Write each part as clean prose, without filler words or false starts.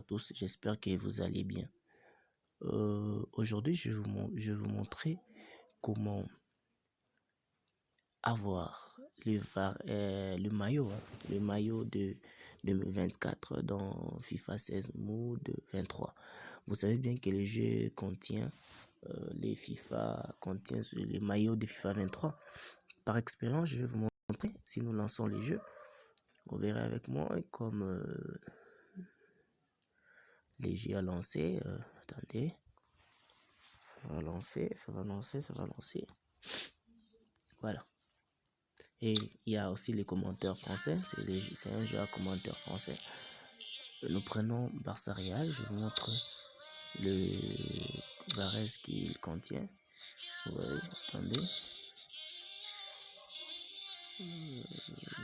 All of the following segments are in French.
tous, j'espère que vous allez bien. Aujourd'hui, je vais vous montrer comment avoir le maillot, le maillot de 2024 dans FIFA 16 Mode 23. Vous savez bien que le jeu contient les maillots de FIFA 23. Par expérience, je vais vous montrer si nous lançons les jeux. Vous verrez avec moi comme les jeux à lancer. Attendez. Ça va lancer. Voilà. Et il y a aussi les commentaires français. C'est un jeu à commentaires français. Nous prenons Barça Real. Je vous montre le Varese qu'il contient. Ouais, attendez.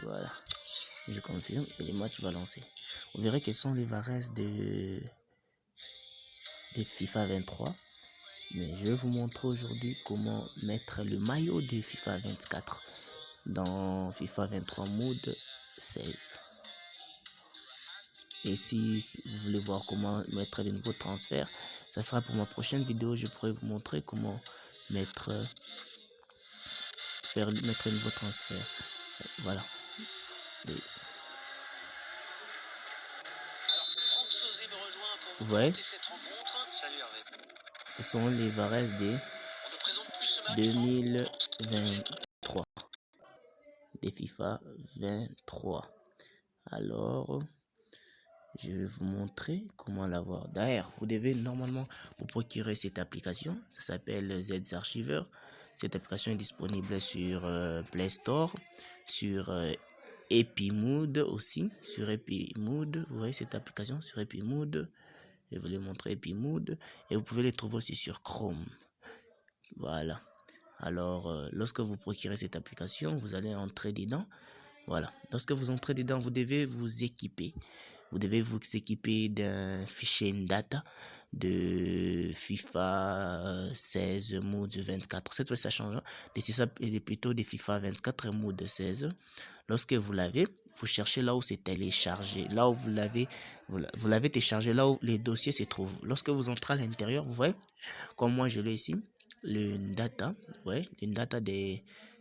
Voilà. Je confirme et le match va lancer. Vous verrez quels sont les Varese de FIFA 23. Mais je vais vous montrer aujourd'hui comment mettre le maillot de FIFA 24 dans FIFA 23 Mode 16. Et si vous voulez voir comment mettre les nouveaux transferts, ça sera pour ma prochaine vidéo. Je pourrai vous montrer comment mettre un nouveau transfert. Voilà. Vous voyez, ce sont les Varese de 2023. Des FIFA 23. Alors, je vais vous montrer comment l'avoir. D'ailleurs, vous devez normalement vous procurer cette application. Ça s'appelle Z Archiver. Cette application est disponible sur Play Store, sur Epimood aussi, sur Epimood. Vous voyez cette application sur Epimood. Je vais vous les montrer Epimood. Et vous pouvez les trouver aussi sur Chrome. Voilà. Alors, lorsque vous procurez cette application, vous allez entrer dedans. Voilà. Lorsque vous entrez dedans, vous devez vous équiper. Vous devez vous équiper d'un fichier data de FIFA 16 Mode 24. Cette fois, ça change. C'est plutôt de FIFA 24 et Mode 16. Lorsque vous l'avez, vous cherchez là où c'est téléchargé. Là où vous l'avez téléchargé, là où les dossiers se trouvent. Lorsque vous entrez à l'intérieur, vous voyez, comme moi je l'ai ici, le data, ouais,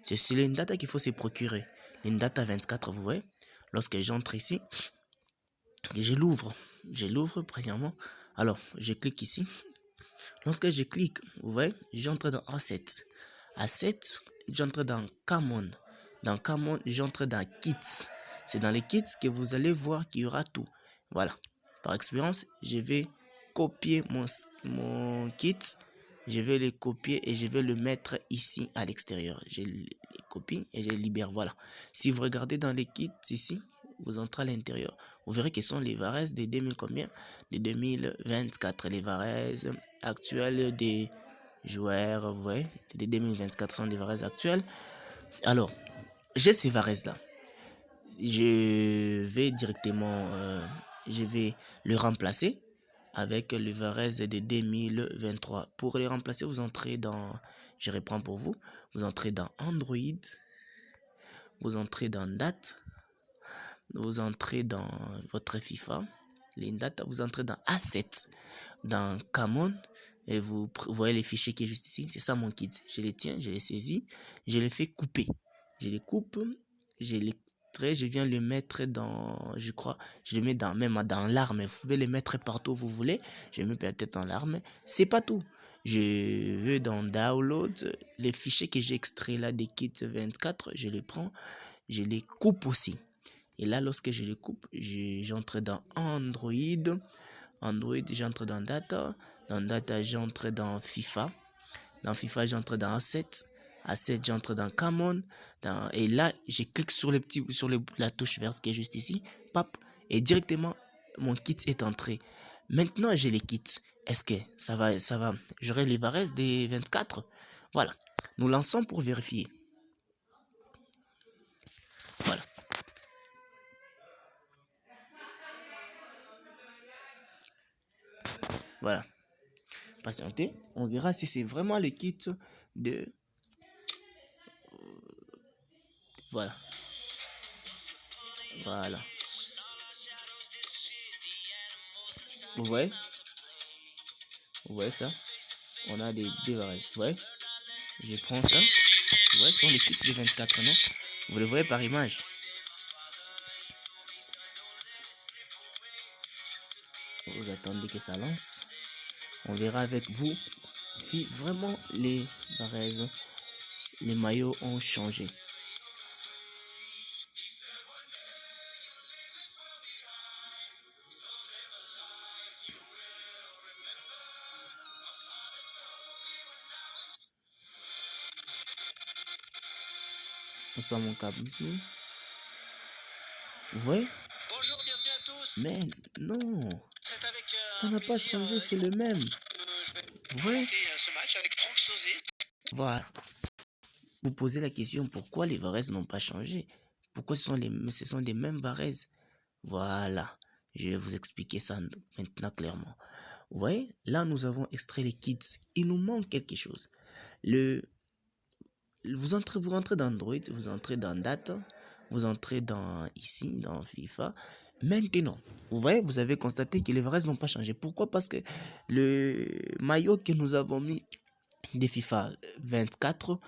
c'est le data qu'il faut se procurer. Le data 24, vous voyez. Lorsque j'entre ici, et je l'ouvre premièrement. Alors, je clique ici. Lorsque je clique, vous voyez, j'entre dans Asset. Asset, j'entre dans Common. Dans Common, j'entre dans Kits. C'est dans les kits que vous allez voir qu'il y aura tout. Voilà. Par expérience, je vais copier mon kit. Je vais le copier et je vais le mettre ici à l'extérieur. Je les copie et je les libère. Voilà. Si vous regardez dans les kits ici, vous entrez à l'intérieur, vous verrez que sont les Varese de 2000 combien? De 2024. Les Varese actuels des joueurs, vous voyez, de 2024 sont des Varese actuels. Alors, j'ai ces Varese là. Je vais directement, je vais le remplacer avec le Varese de 2023. Pour les remplacer, vous entrez dans, je reprends pour vous, vous entrez dans Android, vous entrez dans Date, vous entrez dans votre FIFA, les dates, vous entrez dans Asset, dans Common, et vous voyez les fichiers qui est juste ici. C'est ça mon kit. Je les tiens, je les saisis, je les fais couper. Je les coupe, je les trait, je viens le mettre dans, je crois, je le mets dans, même dans l'arme. Vous pouvez les mettre partout où vous voulez. Je mets peut-être dans l'arme. C'est pas tout. Je vais dans Download, les fichiers que j'ai extraits là des kits 24, je les prends, je les coupe aussi. Et là, lorsque je les coupe, j'entre dans Android. Android, j'entre dans Data. Dans Data, j'entre dans FIFA. Dans FIFA, j'entre dans Asset. Asset, j'entre dans Common. Et là, je clique sur la touche verte qui est juste ici. Pap. Et directement, mon kit est entré. Maintenant, j'ai les kits. Est-ce que ça va? J'aurai les Varese des 24. Voilà. Nous lançons pour vérifier. Voilà. Voilà. Patientez, on verra si c'est vraiment le kit de... Voilà. Voilà. Vous voyez? Vous voyez ça? On a des Varese. Vous voyez? Je prends ça. Vous voyez, ce sont les kits de 24, non? Vous le voyez par image. Vous attendez que ça lance. On verra avec vous si vraiment les Varese, les maillots ont changé. Nous sommes en câble. Vous voyez? Bonjour, bienvenue à tous. Mais non, C'est avec ça un n'a pas plaisir changé, c'est le même. je vais Vous voyez? commenter ce match avec Franck Sauzet. Voilà. Vous posez la question pourquoi les Varese n'ont pas changé? Pourquoi ce sont les mêmes Varese? Voilà. Je vais vous expliquer ça maintenant clairement. Vous voyez? Là, nous avons extrait les kits. Il nous manque quelque chose. Vous rentrez dans Android, vous entrez dans Data, vous entrez dans ici, dans FIFA. Maintenant, vous voyez, vous avez constaté que les Varese n'ont pas changé. Pourquoi? Parce que le maillot que nous avons mis de FIFA 24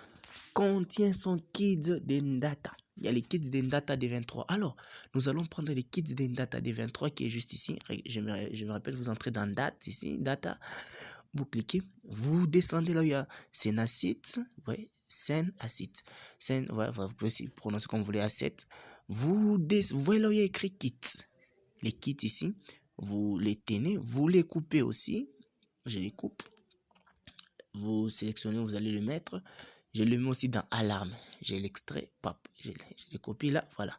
contient son kit d'Endata. Il y a les kits d'Endata des 23. Alors, nous allons prendre les kits d'Endata des 23 qui est juste ici. Je me rappelle, vous entrez dans Date, ici, Data. Vous cliquez, vous descendez là où il y a Senacite, ouais, Senacite. Ouais, vous pouvez aussi prononcer comme vous voulez, Asset. Vous voyez là où il y a écrit kit. Les kits ici, vous les tenez, vous les coupez aussi. Je les coupe. Vous sélectionnez, vous allez le mettre. Je le mets aussi dans alarme. J'ai l'extrait, pop, je le copie là, voilà.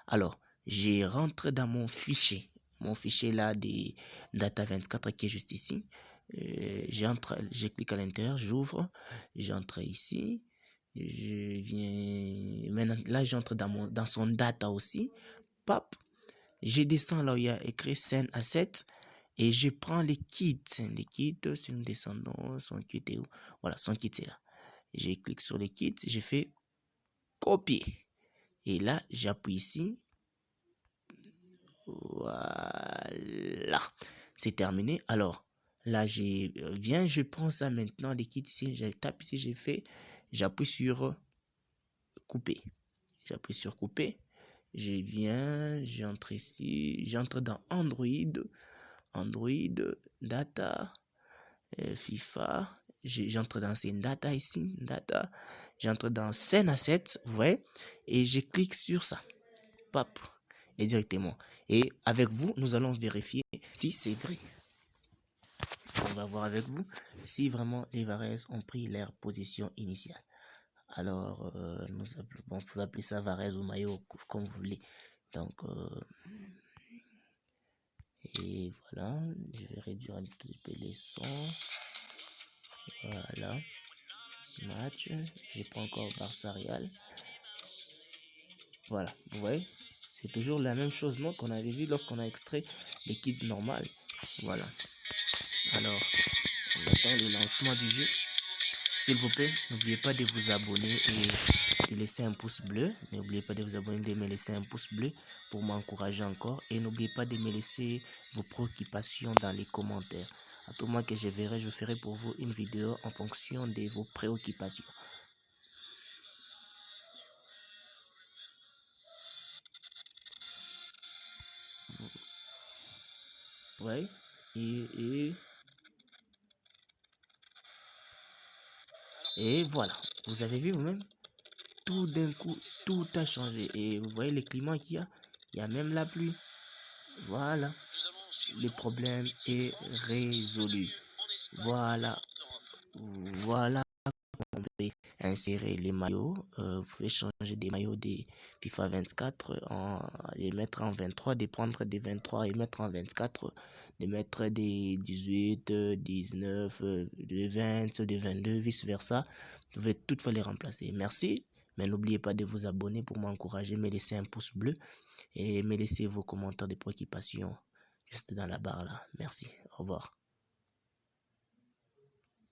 Alors, je rentre dans mon fichier là des data 24 qui est juste ici. Je clique à l'intérieur, j'ouvre, j'entre ici, je viens, maintenant là j'entre dans son data aussi, pop, je descends là où il y a écrit scène asset et je prends les kits, si nous descendons, son kit est où? Voilà, son kit est là. Je clique sur les kits, je fais copier et là j'appuie ici. Voilà, c'est terminé. Alors là, je prends ça maintenant, les kits ici, je tape ici, j'appuie sur couper. J'appuie sur couper. J'entre ici, j'entre dans Android, Data, FIFA. J'entre dans ces data ici, data. J'entre dans scène asset, vous voyez, et je clique sur ça. Pop. Et directement. Et avec vous, nous allons vérifier si c'est vrai. On va voir avec vous si vraiment les Varese ont pris leur position initiale. Alors, vous pouvez appeler ça Varese ou maillot comme vous voulez. Donc, et voilà, je vais réduire un petit peu les sons. Voilà, match. Je prends encore Barça Real. Voilà, vous voyez, c'est toujours la même chose, non, qu'on avait vu lorsqu'on a extrait les kits normales. Voilà. Alors, on attend le lancement du jeu. S'il vous plaît, n'oubliez pas de vous abonner et de laisser un pouce bleu. N'oubliez pas de vous abonner, de me laisser un pouce bleu pour m'encourager encore. Et n'oubliez pas de me laisser vos préoccupations dans les commentaires. À tout moment que je ferai pour vous une vidéo en fonction de vos préoccupations. Ouais. Et voilà. Vous avez vu vous-même? Tout d'un coup, tout a changé. Et vous voyez le climat qu'il y a? Il y a même la pluie. Voilà. Le problème est résolu. Voilà. Voilà. On peut insérer les maillots. Vous pouvez changer des maillots des FIFA 24, les mettre en 23, de prendre des 23 et mettre en 24, de mettre des 18, 19, des 20, des 22, vice versa. Vous pouvez toutefois les remplacer. Merci. Mais n'oubliez pas de vous abonner pour m'encourager, me laisser un pouce bleu et me laisser vos commentaires de préoccupation juste dans la barre là. Merci. Au revoir.